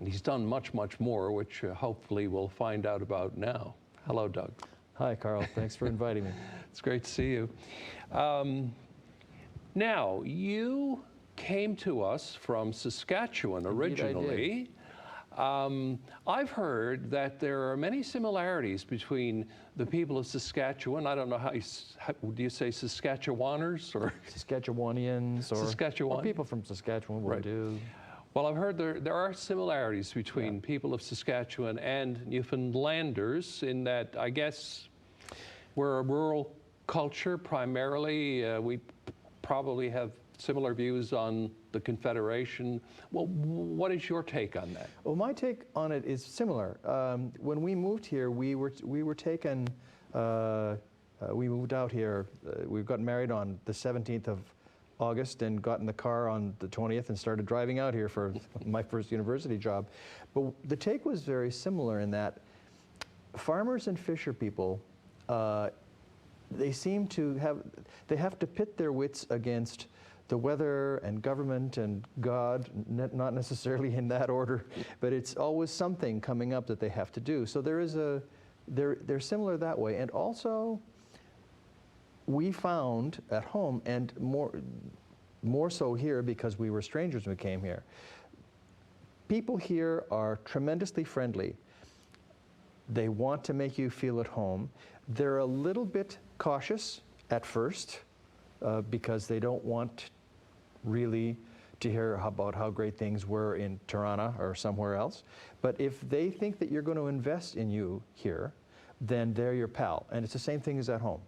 And he's done much, much more, which hopefully we'll find out about now. Hello, Doug. Hi, Carl. Thanks for inviting me. It's great to see you. Now, you came to us from Saskatchewan originally. I've heard that there are many similarities between the people of Saskatchewan. I don't know how do you say Saskatchewaners or Saskatchewanians or people from Saskatchewan will do. Well, I've heard there are similarities between people of Saskatchewan and Newfoundlanders in that I guess we're a rural culture primarily. We probably have similar views on the Confederation. Well, what is your take on that? Well, my take on it is similar. When we moved here, we were taken. We moved out here. We got married on the 17th of August and got in the car on the 20th and started driving out here for my first university job. But the take was very similar in that farmers and fisher people, they seem to have to pit their wits against the weather and government and God, not necessarily in that order, but it's always something coming up that they have to do. So they're similar that way. And also, we found at home, and more so here because we were strangers when we came here, people here are tremendously friendly. They want to make you feel at home. They're a little bit cautious at first because they don't want really to hear about how great things were in Toronto or somewhere else. But if they think that you're going to invest in you here, then they're your pal. And it's the same thing as at home.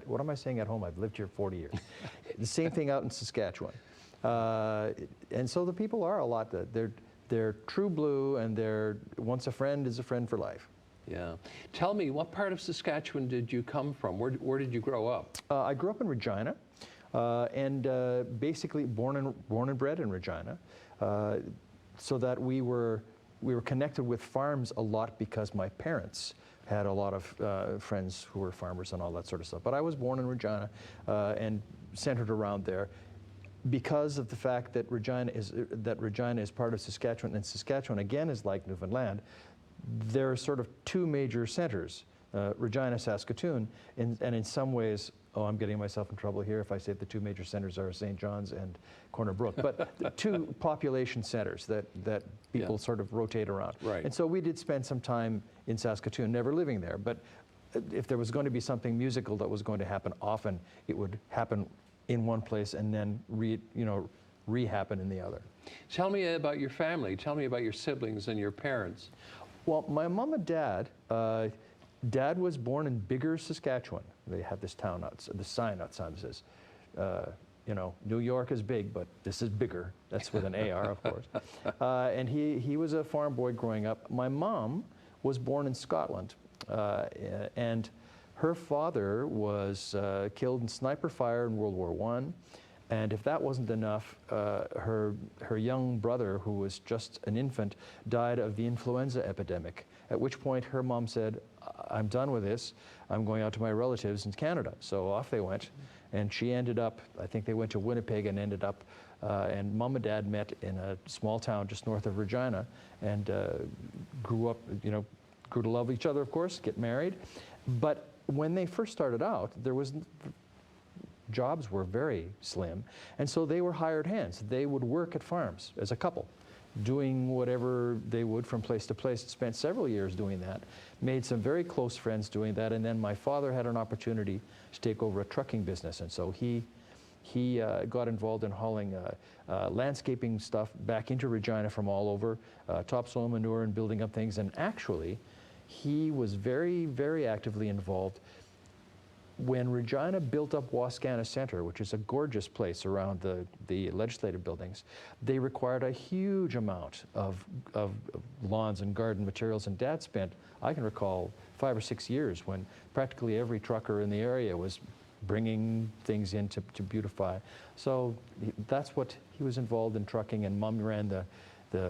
What am I saying at home? I've lived here 40 years. The same thing out in Saskatchewan. And so the people are a lot, they're true blue, and once a friend is a friend for life. Yeah. Tell me, what part of Saskatchewan did you come from? Where did you grow up? I grew up in Regina, and basically born and bred in Regina, so that we were connected with farms a lot because my parents had a lot of friends who were farmers and all that sort of stuff. But I was born in Regina and centered around there because of the fact that Regina is part of Saskatchewan, and Saskatchewan again is like Newfoundland. There are sort of two major centers, Regina, Saskatoon, and in some ways, I'm getting myself in trouble here if I say the two major centers are St. John's and Corner Brook, but the two population centers that people sort of rotate around. Right. And so we did spend some time in Saskatoon, never living there, but if there was going to be something musical that was going to happen often, it would happen in one place and then re-happen in the other. Tell me about your family. Tell me about your siblings and your parents. Well, my mom and dad, Dad was born in Bigger, Saskatchewan. They have this town, the sign outside says, New York is big, but this is bigger. That's with an AR, of course. And he was a farm boy growing up. My mom was born in Scotland, and her father was killed in sniper fire in World War I. And if that wasn't enough, her young brother, who was just an infant, died of the influenza epidemic, at which point her mom said, I'm done with this. I'm going out to my relatives in Canada. So off they went, and she ended up, I think they went to Winnipeg and ended up, and Mom and Dad met in a small town just north of Regina and grew up, grew to love each other, of course, get married. But when they first started out, jobs were very slim, and so they were hired hands. They would work at farms as a couple, doing whatever they would from place to place. Spent several years doing that, made some very close friends doing that, and then my father had an opportunity to take over a trucking business, and so he got involved in hauling landscaping stuff back into Regina from all over, topsoil manure and building up things, and actually he was very, very actively involved when Regina built up Wascana Center, which is a gorgeous place around the legislative buildings. They required a huge amount of lawns and garden materials, and Dad spent, I can recall, 5 or 6 years when practically every trucker in the area was bringing things in to beautify. So that's what he was involved in, trucking, and Mom ran the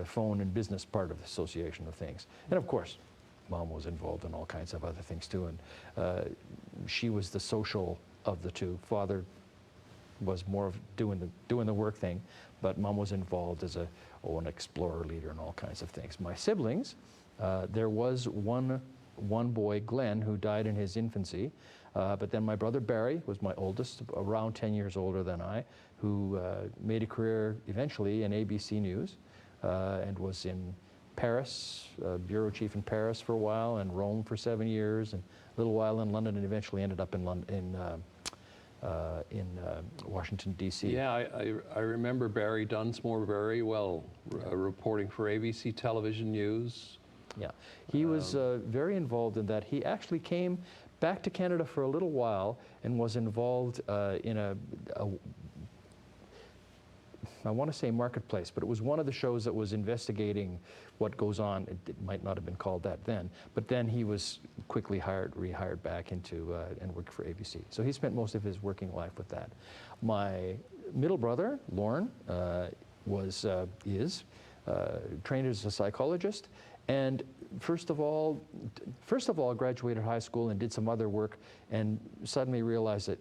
phone and business part of the association of things. And of course, Mom was involved in all kinds of other things too, and she was the social of the two. Father was more of doing the work thing, but Mom was involved as an explorer leader and all kinds of things. My siblings, there was one boy, Glenn, who died in his infancy, but then my brother Barry was my oldest, around 10 years older than I, who made a career eventually in ABC News and was in Paris, bureau chief in Paris for a while, and Rome for 7 years, and a little while in London, and eventually ended up in Washington, D.C. Yeah, I remember Barry Dunsmore very well, reporting for ABC Television News. Yeah, he was very involved in that. He actually came back to Canada for a little while and was involved in I want to say Marketplace, but it was one of the shows that was investigating what goes on. It might not have been called that then, but then he was quickly rehired back into and worked for ABC. So he spent most of his working life with that. My middle brother, Lorne, is trained as a psychologist, and first of all graduated high school and did some other work, and suddenly realized that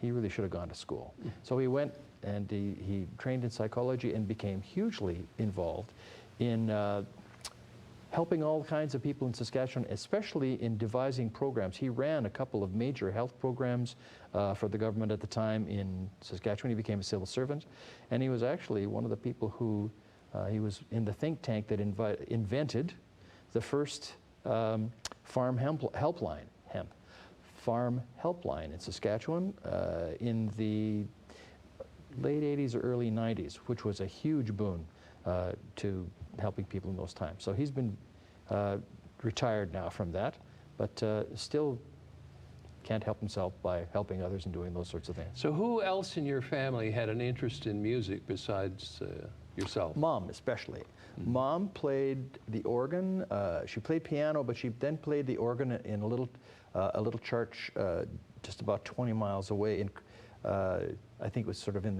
he really should have gone to school. So he went and he trained in psychology and became hugely involved in helping all kinds of people in Saskatchewan, especially in devising programs. He ran a couple of major health programs for the government at the time in Saskatchewan. He became a civil servant, and he was actually one of the people who, he was in the think tank that invented the first farm helpline in Saskatchewan in the late 80s or early 90s, which was a huge boon to helping people in those times. So he's been retired now from that, but still can't help himself by helping others and doing those sorts of things. So who else in your family had an interest in music besides yourself? Mom, especially. Mom played the organ. She played piano, but she then played the organ in a little church just about 20 miles away in I think it was sort of in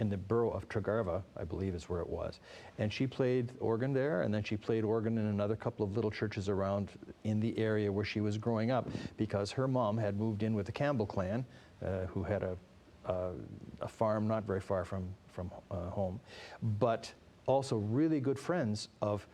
the borough of Tregarva, I believe is where it was. And she played organ there, and then she played organ in another couple of little churches around in the area where she was growing up, because her mom had moved in with the Campbell clan, who had a farm not very far from home, but also really good friends of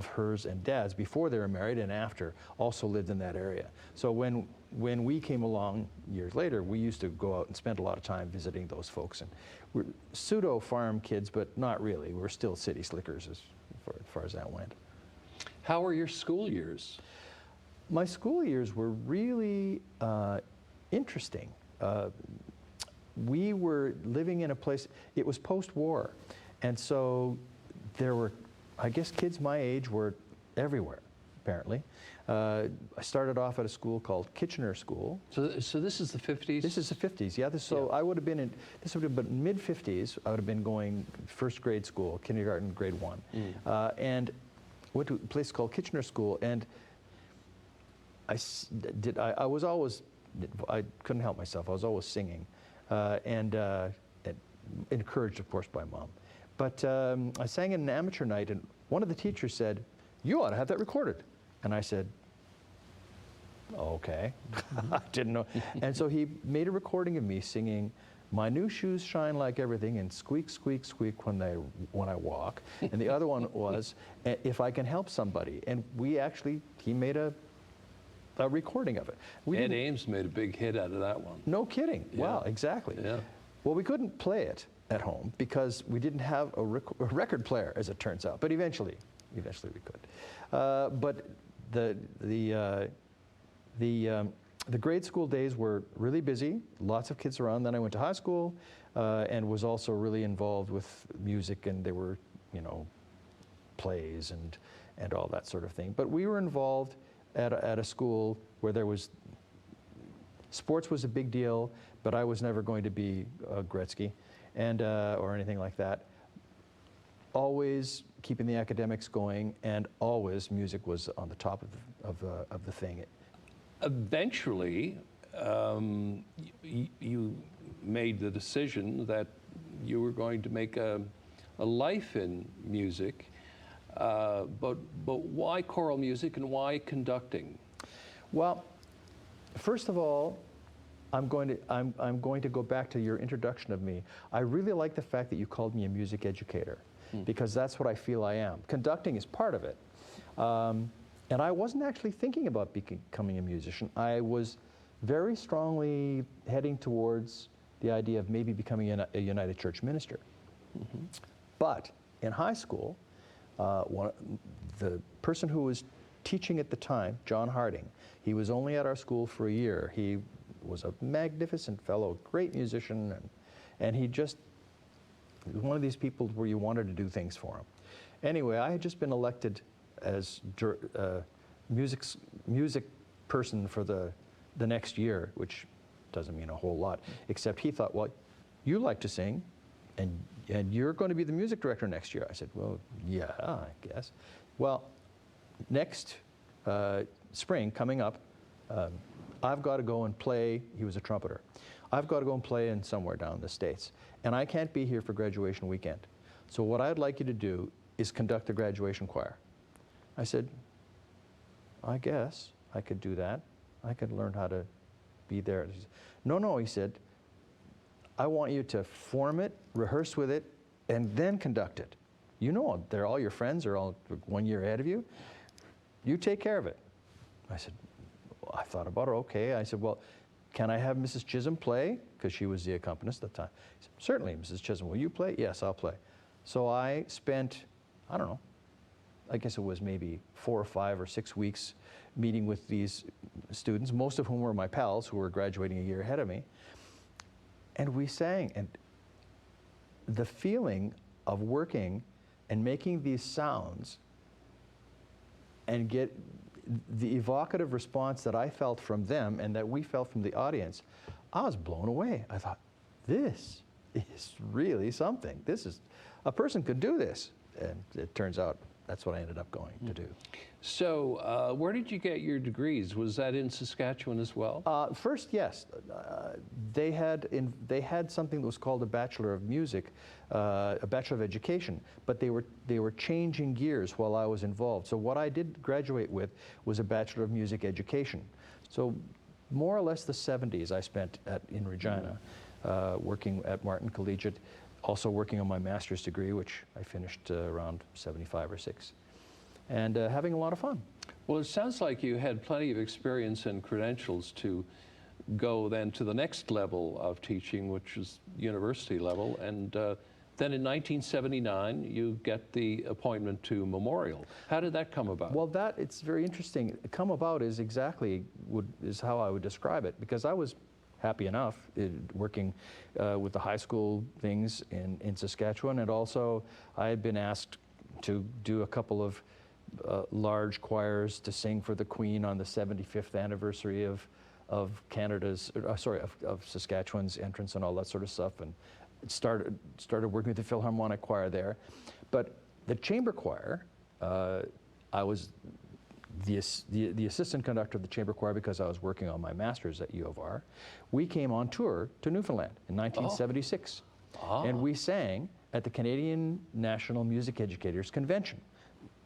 hers and Dad's before they were married and after also lived in that area. So when we came along years later, we used to go out and spend a lot of time visiting those folks. And we're pseudo farm kids, but not really. We're still city slickers as far as that went. How were your school years? My school years were really interesting. We were living in a place, it was post-war, and so there were, I guess kids my age were everywhere, apparently. I started off at a school called Kitchener School. So this is the 50s? This is the 50s, yeah. I would have been this would have been mid-50s. I would have been going first grade school, kindergarten, grade 1. And went to a place called Kitchener School, and I couldn't help myself. I was always singing, and encouraged, of course, by Mom. But I sang in an amateur night, and one of the teachers said, "You ought to have that recorded." And I said, "Okay." I didn't know. And so he made a recording of me singing, "My new shoes shine like everything," and "Squeak, squeak, squeak when I walk." And the other one was, "If I can help somebody." And he made a recording of it. Ed Ames made a big hit out of that one. No kidding. Yeah. Wow, exactly. Yeah. Well, we couldn't play it at home because we didn't have a record player, as it turns out. But eventually we could. But the grade school days were really busy. Lots of kids around. Then I went to high school and was also really involved with music, and there were, plays and all that sort of thing. But we were involved at a school where there was sports was a big deal, but I was never going to be Gretzky and or anything like that. Always keeping the academics going, and always music was on the top of the thing. Eventually, you made the decision that you were going to make a life in music, but why choral music and why conducting? Well, first of all, I'm going to go back to your introduction of me. I really like the fact that you called me a music educator, because that's what I feel I am. Conducting is part of it. And I wasn't actually thinking about becoming a musician. I was very strongly heading towards the idea of maybe becoming a United Church minister. But in high school, the person who was teaching at the time, John Harding, he was only at our school for a year. He was a magnificent fellow, great musician, and he just was one of these people where you wanted to do things for him. Anyway, I had just been elected as music person for the next year, which doesn't mean a whole lot, except he thought, well, you like to sing, and you're going to be the music director next year. I said, well, yeah, I guess. Well, next spring, coming up, I've got to go and play. He was a trumpeter. I've got to go and play in somewhere down in the States, and I can't be here for graduation weekend. So what I'd like you to do is conduct the graduation choir. I said, I guess I could do that. I could learn how to be there. He said, no, he said, I want you to form it, rehearse with it, and then conduct it. You know, all your friends are all 1 year ahead of you. You take care of it. I said, I thought about it, okay. I said, well, can I have Mrs. Chisholm play? Because she was the accompanist at the time. He said, certainly, Mrs. Chisholm, will you play? Yes, I'll play. So I spent, I don't know, I guess it was maybe 4 or 5 or 6 weeks meeting with these students, most of whom were my pals who were graduating a year ahead of me. And we sang, and the feeling of working and making these sounds and get the evocative response that I felt from them and that we felt from the audience, I was blown away. I thought, this is really something. A person could do this. And it turns out that's what I ended up going to do. So where did you get your degrees? Was that in Saskatchewan as well? First, yes. They had something that was called a Bachelor of Music, a Bachelor of Education, but they were changing gears while I was involved. So what I did graduate with was a Bachelor of Music Education. So more or less the 70s I spent in Regina, working at Martin Collegiate, also working on my master's degree, which I finished around 75 or 6, and having a lot of fun. Well, it sounds like you had plenty of experience and credentials to go then to the next level of teaching, which is university level, and then in 1979 you get the appointment to Memorial. How did that come about? Well, it's very interesting. Come about is exactly is how I would describe it, because I was happy enough working with the high school things in Saskatchewan, and also I had been asked to do a couple of large choirs to sing for the Queen on the 75th anniversary of Saskatchewan's entrance and all that sort of stuff, and started working with the Philharmonic Choir there. But the chamber choir, I was the assistant conductor of the chamber choir because I was working on my master's at U of R. We came on tour to Newfoundland in 1976. And we sang at the Canadian National Music Educators Convention.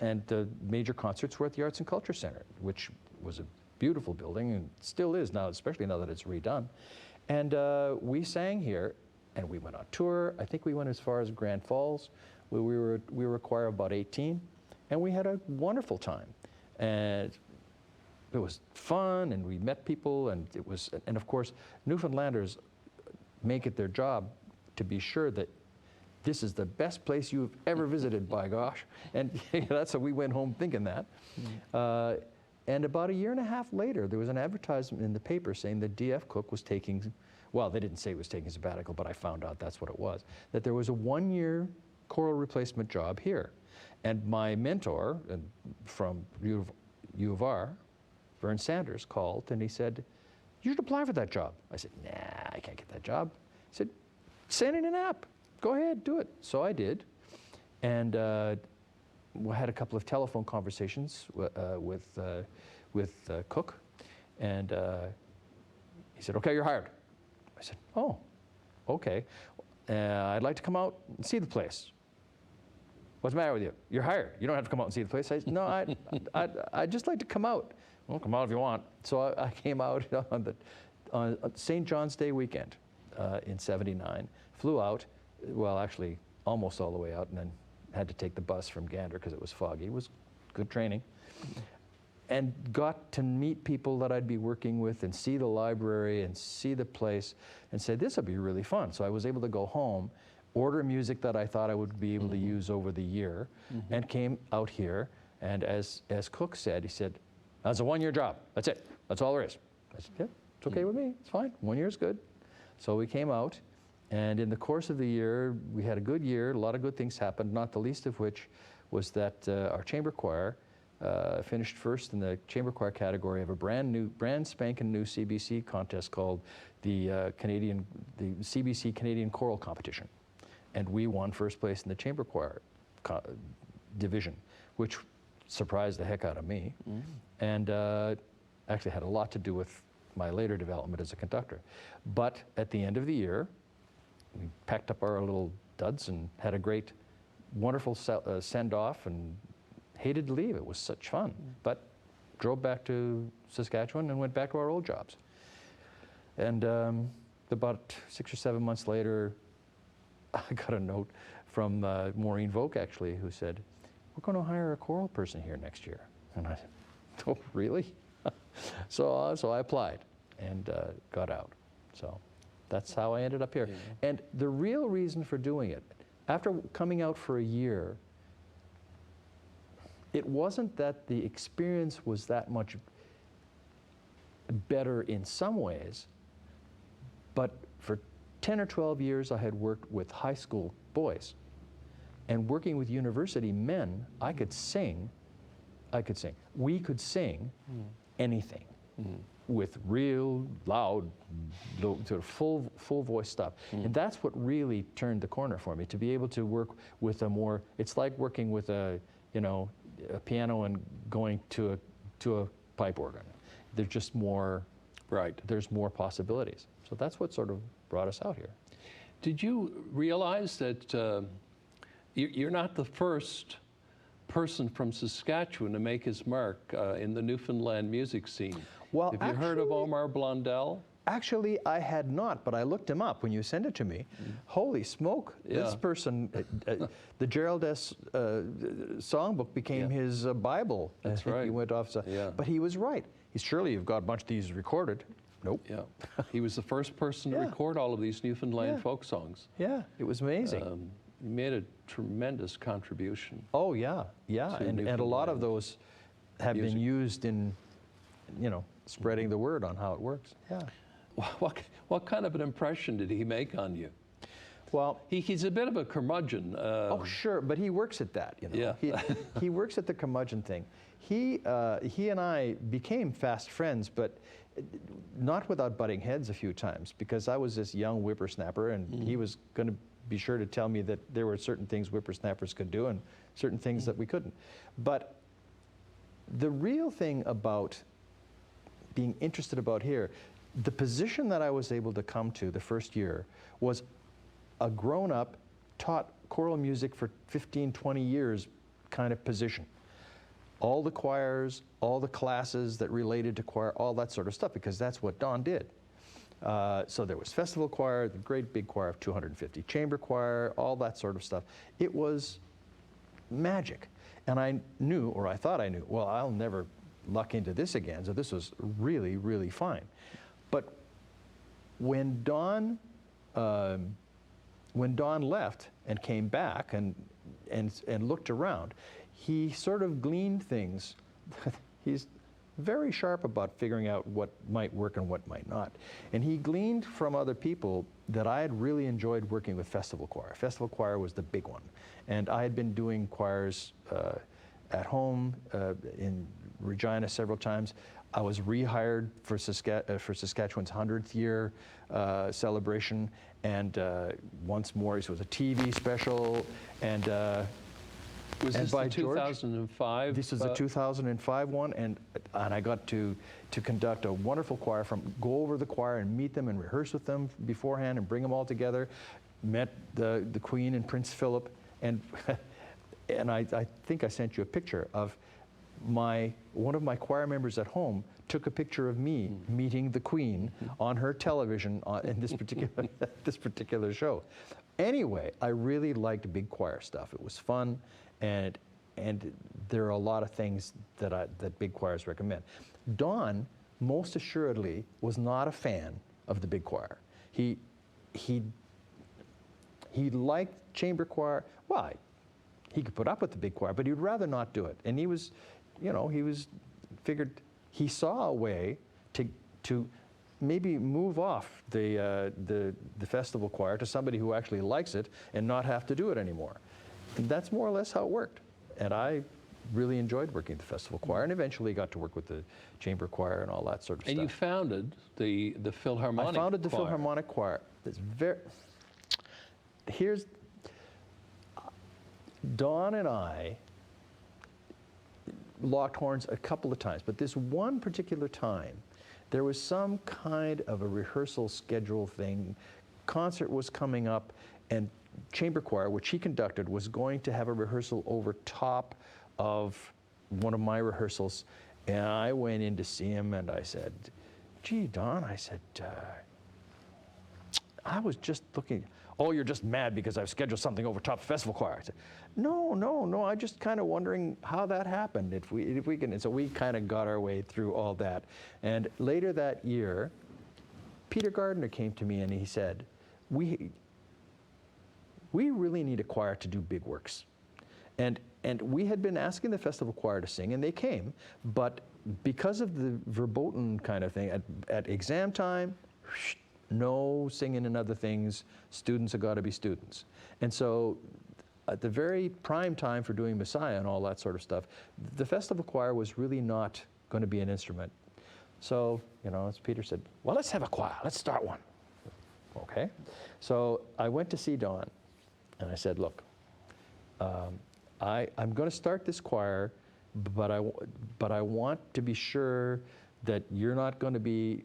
And the major concerts were at the Arts and Culture Center, which was a beautiful building and still is now, especially now that it's redone. And we sang here, and we went on tour. I think we went as far as Grand Falls. We were a choir of about 18, and we had a wonderful time. And it was fun, and we met people, and of course, Newfoundlanders make it their job to be sure that this is the best place you've ever visited, by gosh. And that's how we went home thinking that. And about a year and a half later, there was an advertisement in the paper saying that D.F. Cook was taking, well, they didn't say he was taking sabbatical, but I found out that's what it was, that there was a 1-year choral replacement job here. And my mentor from U of R, Vern Sanders, called and he said, you should apply for that job. I said, nah, I can't get that job. He said, send in an app. Go ahead, do it. So I did. And we had a couple of telephone conversations with Cook. And he said, okay, you're hired. I said, oh, okay. I'd like to come out and see the place. What's the matter with you? You're hired. You don't have to come out and see the place. I said, no, I'd just like to come out. Well, come out if you want. So I came out on on St. John's Day weekend in '79. Flew out, well, actually almost all the way out, and then had to take the bus from Gander because it was foggy. It was good training. And got to meet people that I'd be working with and see the library and see the place and say, this will be really fun. So I was able to go home, order music that I thought I would be able to use over the year, and came out here. And as Cook said, he said, that's a one-year job. That's it. That's all there is. I said, yeah, it's okay with me. It's fine. 1 year is good. So we came out, and in the course of the year, we had a good year. A lot of good things happened, not the least of which was that our chamber choir finished first in the chamber choir category of a brand spanking new CBC contest called the CBC Canadian Choral Competition. And we won first place in the chamber choir division, which surprised the heck out of me. And actually had a lot to do with my later development as a conductor. But at the end of the year, we packed up our little duds and had a great, wonderful send-off, and hated to leave. It was such fun. But drove back to Saskatchewan and went back to our old jobs. And about 6 or 7 months later, I got a note from Maureen Volk, actually, who said, we're going to hire a choral person here next year. And I said, oh, really? So I applied and got out. So that's how I ended up here. Yeah. And the real reason for doing it, after coming out for a year, it wasn't that the experience was that much better in some ways, but for 10 or 12 years I had worked with high school boys. And working with university men, I could sing. We could sing anything with real loud, sort of full voice stuff. And that's what really turned the corner for me, to be able to work with a more, it's like working with a piano and going to a pipe organ. There's just more, there's more possibilities. So that's what sort of brought us out here. Did you realize that you're not the first person from Saskatchewan to make his mark in the Newfoundland music scene? Well, have you heard of Omar Blondell? Actually, I had not, but I looked him up when you sent it to me. Holy smoke, this person, the Gerald S. songbook became his Bible. That's right. He went off. But he was right. Surely you've got a bunch of these recorded. Nope. Yeah. He was the first person to record all of these Newfoundland folk songs. Yeah, it was amazing. He made a tremendous contribution. Oh, yeah, yeah. And a lot of those have been used in, spreading the word on how it works. Yeah. What kind of an impression did he make on you? Well, he's a bit of a curmudgeon. Oh, sure, but he works at that. Yeah. He works at the curmudgeon thing. He and I became fast friends, but not without butting heads a few times, because I was this young whippersnapper, and he was going to be sure to tell me that there were certain things whippersnappers could do and certain things that we couldn't. But the real thing about being interested about here, the position that I was able to come to the first year was a grown-up, taught choral music for 15, 20 years kind of position. All the choirs, all the classes that related to choir, all that sort of stuff, because that's what Don did. So there was festival choir, the great big choir of 250, chamber choir, all that sort of stuff. It was magic. And I knew, or I thought I knew, well, I'll never luck into this again, so this was really, really fine. But when Don left and came back and looked around, he sort of gleaned things. He's very sharp about figuring out what might work and what might not. And he gleaned from other people that I had really enjoyed working with festival choir. Festival choir was the big one. And I had been doing choirs at home in Regina several times. I was rehired for Saskatchewan's 100th year celebration, and once more, it was a TV special, and was this the 2005? This was the 2005 one, and I got to conduct a wonderful choir, go over the choir and meet them and rehearse with them beforehand and bring them all together. Met the Queen and Prince Philip, and and I think I sent you a picture of one of my choir members at home took a picture of me meeting the Queen on her television in this particular this particular show. Anyway, I really liked big choir stuff. It was fun, and there are a lot of things that big choirs recommend. Don, most assuredly, was not a fan of the big choir. He liked chamber choir. Well, he could put up with the big choir, but he'd rather not do it. And he was, figured he saw a way to maybe move off the festival choir to somebody who actually likes it and not have to do it anymore. And that's more or less how it worked. And I really enjoyed working at the festival choir, and eventually got to work with the chamber choir and all that sort of stuff. And you founded the Philharmonic Choir. I founded the Philharmonic Choir. Here's Don and I locked horns a couple of times, but this one particular time, there was some kind of a rehearsal schedule thing. Concert was coming up, and chamber choir, which he conducted, was going to have a rehearsal over top of one of my rehearsals. And I went in to see him, and I said, "Gee, Don," I said, "I was just looking." "Oh, you're just mad because I've scheduled something over top of festival choir." I said, No, I'm just kind of wondering how that happened, if we can. And so we kind of got our way through all that. And later that year, Peter Gardner came to me and he said, we really need a choir to do big works. And we had been asking the festival choir to sing, and they came, but because of the verboten kind of thing, at exam time, no singing and other things, students have got to be students. And so at the very prime time for doing Messiah and all that sort of stuff, the festival choir was really not going to be an instrument. So, as Peter said, well, let's have a choir, let's start one. Okay. So I went to see Don, and I said, look, I'm going to start this choir, but I want to be sure that you're not going to be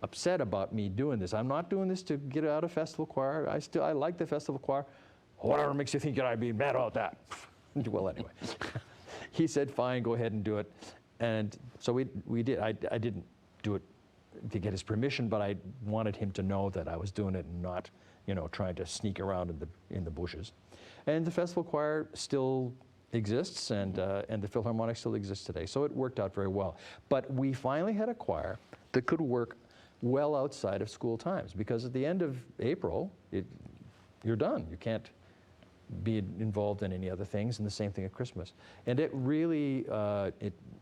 upset about me doing this. I'm not doing this to get out of festival choir. I like the festival choir. Whatever makes you think that I'd be mad about that? Well, anyway, he said, fine, go ahead and do it. And so we did. I didn't do it to get his permission, but I wanted him to know that I was doing it and not, trying to sneak around in the bushes. And the festival choir still exists, and the Philharmonic still exists today. So it worked out very well. But we finally had a choir that could work well outside of school times, because at the end of April, you're done. You can't be involved in any other things, and the same thing at Christmas. And it really,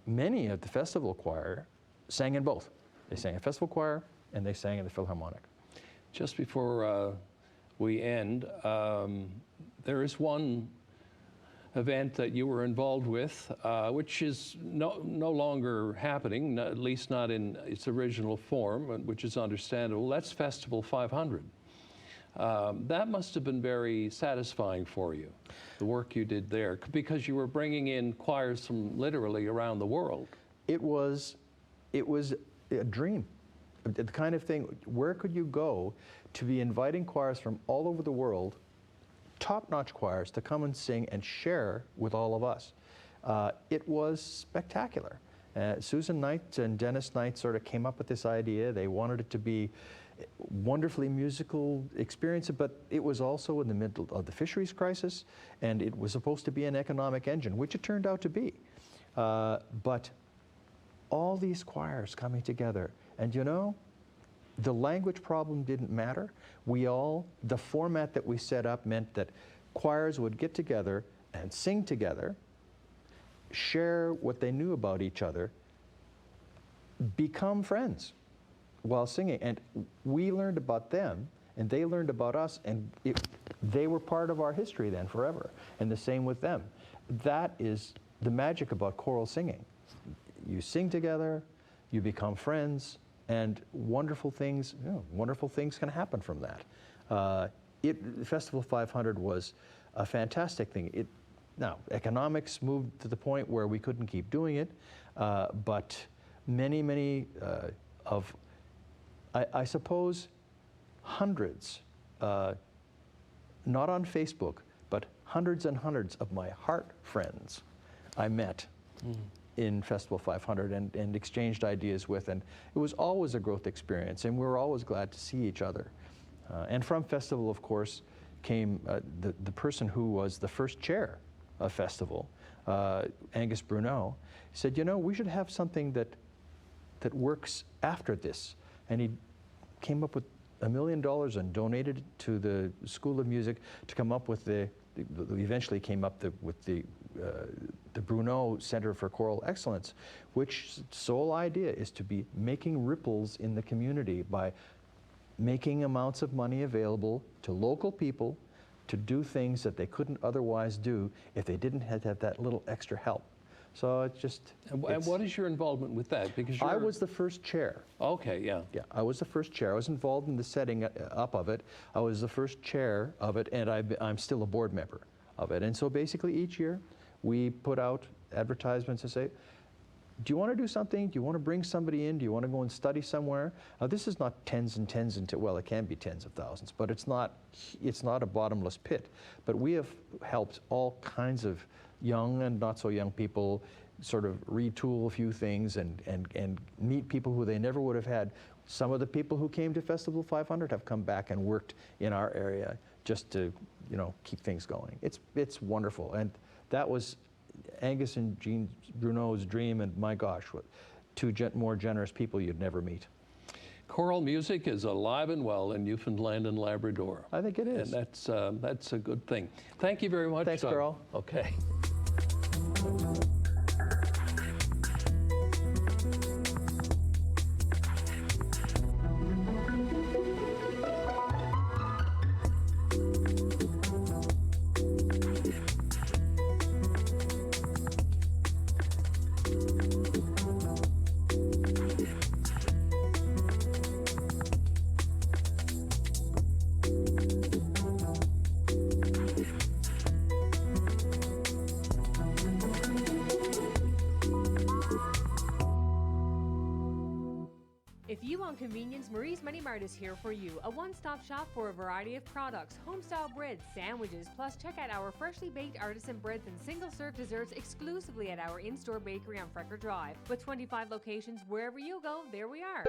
many of the festival choir sang in both. They sang in festival choir, and they sang in the Philharmonic. Just before we end, there is one event that you were involved with, which is no longer happening, at least not in its original form, which is understandable. That's Festival 500. That must have been very satisfying for you, the work you did there, because you were bringing in choirs from literally around the world. It was A dream. The kind of thing, where could you go to be inviting choirs from all over the world, top-notch choirs, to come and sing and share with all of us? It was spectacular. Susan Knight and Dennis Knight sort of came up with this idea. They wanted it to be wonderfully musical experience, but it was also in the middle of the fisheries crisis, and it was supposed to be an economic engine, which it turned out to be. But all these choirs coming together, and the language problem didn't matter. The format that we set up meant that choirs would get together and sing together, share what they knew about each other, become friends while singing. And we learned about them, and they learned about us, and they were part of our history then forever. And the same with them. That is the magic about choral singing. You sing together, you become friends, and wonderful things can happen from that. Festival 500 was a fantastic thing. Now, economics moved to the point where we couldn't keep doing it, but many of, I suppose, hundreds, not on Facebook, but hundreds and hundreds of my heart friends I met in Festival 500 and exchanged ideas with, and it was always a growth experience, and we were always glad to see each other. And from Festival, of course, came the person who was the first chair of Festival, Angus Bruneau. He said, you know, we should have something that works after this. And he came up with $1 million and donated it to the School of Music to come up with eventually came up with the Bruneau Center for Choral Excellence, which sole idea is to be making ripples in the community by making amounts of money available to local people to do things that they couldn't otherwise do if they didn't have to have that little extra help. So it's just... And what is your involvement with that? Because I was the first chair. Okay, yeah. Yeah, I was the first chair. I was involved in the setting up of it. I was the first chair of it, and I'm still a board member of it. And so basically each year we put out advertisements and say, do you want to do something? Do you want to bring somebody in? Do you want to go and study somewhere? Now, this is not tens and tens and well, it can be tens of thousands, but it's not a bottomless pit. But we have helped all kinds of young and not so young people sort of retool a few things and meet people who they never would have had. Some of the people who came to Festival 500 have come back and worked in our area just to, you know, keep things going. It's wonderful, and that was Angus and Jean Bruneau's dream, and my gosh, what two more generous people you'd never meet. Choral music is alive and well in Newfoundland and Labrador. I think it is. And that's a good thing. Thank you very much. Thanks, Doug. Karl. Okay. If you want convenience, Marie's Mini Mart is here for you. A one-stop shop for a variety of products, home-style breads, sandwiches, plus check out our freshly baked artisan breads and single-serve desserts exclusively at our in-store bakery on Frecker Drive. With 25 locations, wherever you go, there we are.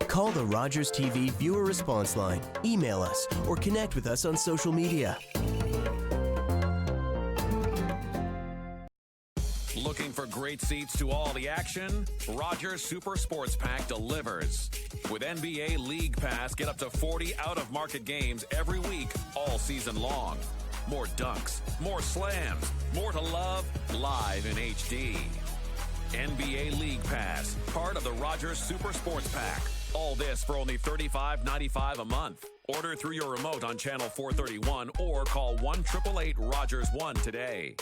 Call the Rogers TV viewer response line, email us, or connect with us on social media. Looking for great seats to all the action? Rogers Super Sports Pack delivers. With NBA League Pass, get up to 40 out-of-market games every week, all season long. More dunks, more slams, more to love, live in HD. NBA League Pass, part of the Rogers Super Sports Pack. All this for only $35.95 a month. Order through your remote on Channel 431 or call 1-888-ROGERS-1 today.